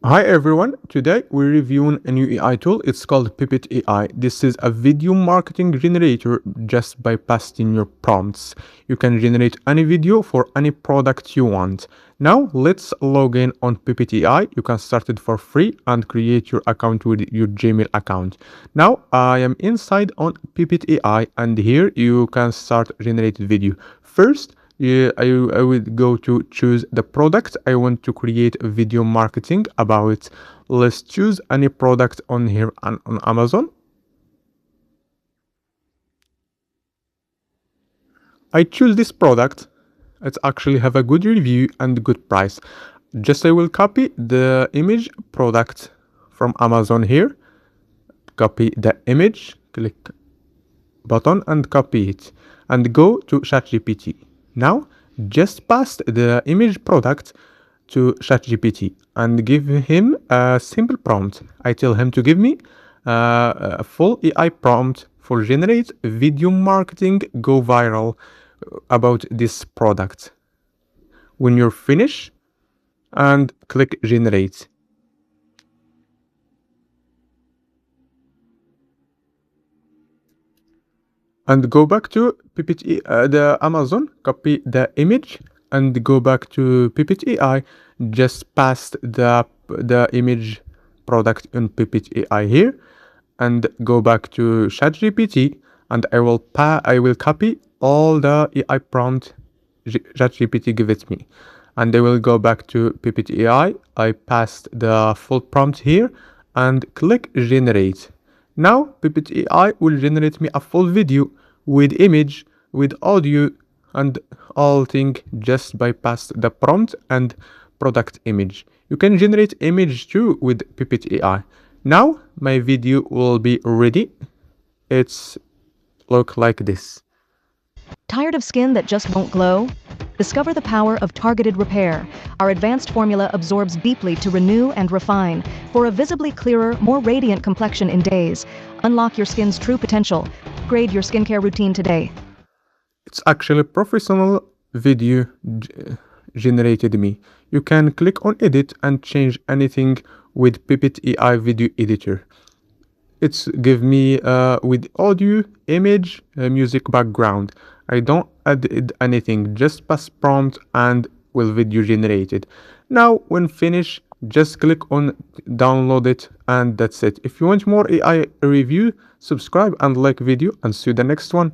Hi everyone, today we're reviewing a new AI tool. It's called Pippit AI. This is a video marketing generator just by pasting your prompts. You can generate any video for any product you want. Now let's log in on Pippit AI. You can start it for free and create your account with your Gmail account. Now I am inside on Pippit AI and here you can start generate video. First, I will go to choose the product I want to create a video marketing about. Let's choose any product on here on Amazon. I choose this product. It actually have a good review and good price. Just I will copy the image product from Amazon here. Copy the image, click button and copy it and go to ChatGPT. Now just paste the image product to ChatGPT and give him a simple prompt. I tell him to give me a full AI prompt for generate video marketing go viral about this product. When you're finished and click generate. And go back to Pippit, the Amazon, copy the image and go back to Pippit AI. Just paste the image product in Pippit AI here and go back to ChatGPT and I will copy all the AI prompt ChatGPT give it me. And I will go back to Pippit AI. I passed the full prompt here and click generate. Now Pippit AI will generate me a full video with image, with audio and all thing just bypass the prompt and product image. You can generate image too with Pippit AI. Now my video will be ready. It's look like this. Tired of skin that just won't glow? Discover the power of targeted repair. Our advanced formula absorbs deeply to renew and refine for a visibly clearer, more radiant complexion in days. Unlock your skin's true potential. Upgrade your skincare routine today. It's actually professional video generated me. You can click on edit and change anything with Pippit AI video editor. It's give me with audio, image, music background. I don't add anything, just pass prompt and will video generated. Now when finished, just click on download it and that's it. If you want more AI review, subscribe and like video and see you the next one.